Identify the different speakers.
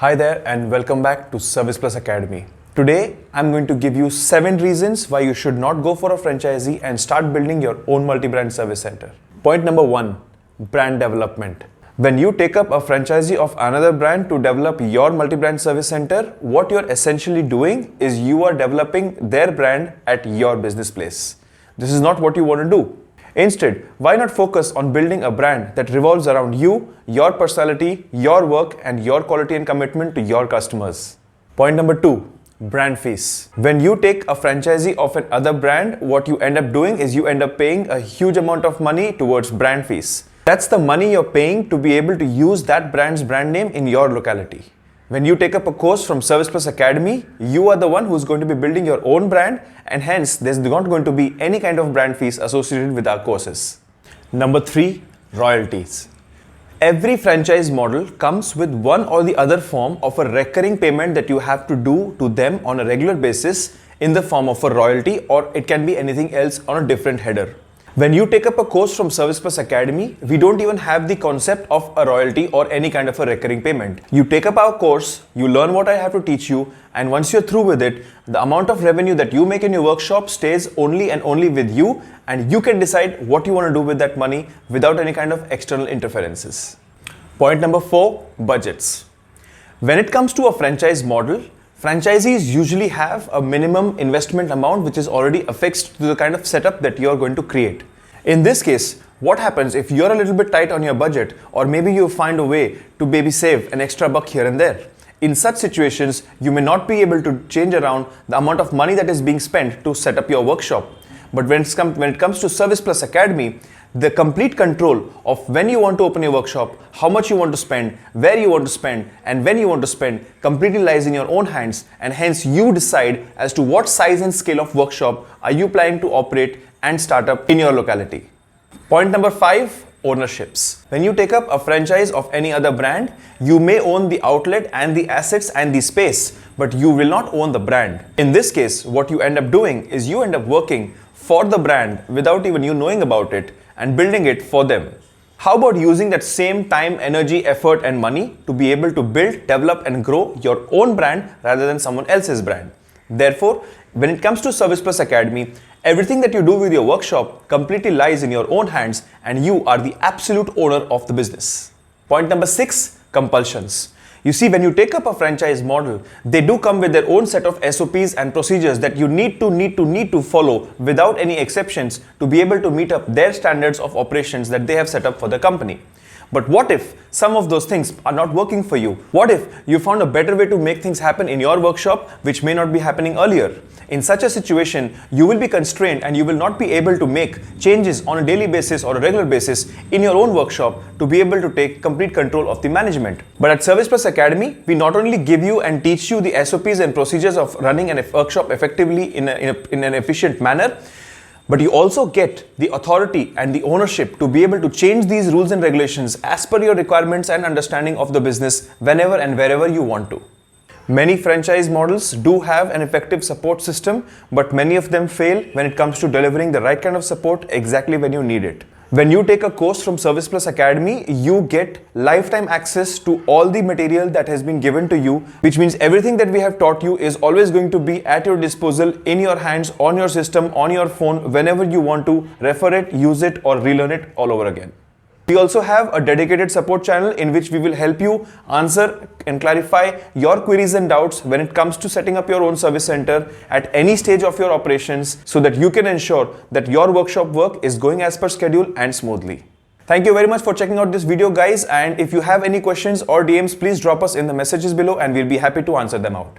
Speaker 1: Hi there and welcome back to Service Plus Academy. Today, I'm going to give you 7 reasons why you should not go for a franchisee and start building your own multi-brand service center. Point number 1, brand development. When you take up a franchisee of another brand to develop your multi-brand service center, what you're essentially doing is you are developing their brand at your business place. This is not what you want to do. Instead, why not focus on building a brand that revolves around you, your personality, your work, and your quality and commitment to your customers? Point number 2, brand fees. When you take a franchisee of another brand, what you end up doing is you end up paying a huge amount of money towards brand fees. That's the money you're paying to be able to use that brand's brand name in your locality. When you take up a course from Service Plus Academy, you are the one who's going to be building your own brand, and hence there's not going to be any kind of brand fees associated with our courses. Number 3, royalties. Every franchise model comes with one or the other form of a recurring payment that you have to do to them on a regular basis in the form of a royalty, or it can be anything else on a different header. When you take up a course from Service Plus Academy, we don't even have the concept of a royalty or any kind of a recurring payment. You take up our course, you learn what I have to teach you, and once you're through with it, the amount of revenue that you make in your workshop stays only and only with you, and you can decide what you want to do with that money without any kind of external interferences. Point number 4, budgets. When it comes to a franchise model, franchisees usually have a minimum investment amount which is already affixed to the kind of setup that you're going to create. In this case, what happens if you're a little bit tight on your budget, or maybe you find a way to maybe save an extra buck here and there? In such situations, you may not be able to change around the amount of money that is being spent to set up your workshop. But when it comes to Service Plus Academy, the complete control of when you want to open your workshop, how much you want to spend, where you want to spend, and when you want to spend completely lies in your own hands, and hence you decide as to what size and scale of workshop are you planning to operate and start up in your locality. Point number 5, ownerships. When you take up a franchise of any other brand, you may own the outlet and the assets and the space, but you will not own the brand. In this case, what you end up doing is you end up working for the brand without even you knowing about it, and building it for them. How about using that same time, energy, effort, and money to be able to build, develop, and grow your own brand rather than someone else's brand? Therefore, when it comes to Service Plus Academy, everything that you do with your workshop completely lies in your own hands, and you are the absolute owner of the business. Point number 6, compulsions. You see, when you take up a franchise model, they do come with their own set of SOPs and procedures that you need to follow without any exceptions to be able to meet up their standards of operations that they have set up for the company. But what if some of those things are not working for you? What if you found a better way to make things happen in your workshop which may not be happening earlier? In such a situation, you will be constrained and you will not be able to make changes on a daily basis or a regular basis in your own workshop to be able to take complete control of the management. But at Service Plus Academy, we not only give you and teach you the SOPs and procedures of running a workshop effectively in an efficient manner, but you also get the authority and the ownership to be able to change these rules and regulations as per your requirements and understanding of the business whenever and wherever you want to. Many franchise models do have an effective support system, but many of them fail when it comes to delivering the right kind of support exactly when you need it. When you take a course from Service Plus Academy, you get lifetime access to all the material that has been given to you, which means everything that we have taught you is always going to be at your disposal, in your hands, on your system, on your phone, whenever you want to refer it, use it, or relearn it all over again. We also have a dedicated support channel in which we will help you answer and clarify your queries and doubts when it comes to setting up your own service center at any stage of your operations, so that you can ensure that your workshop work is going as per schedule and smoothly. Thank you very much for checking out this video, guys, and if you have any questions or DMs, please drop us in the messages below and we'll be happy to answer them out.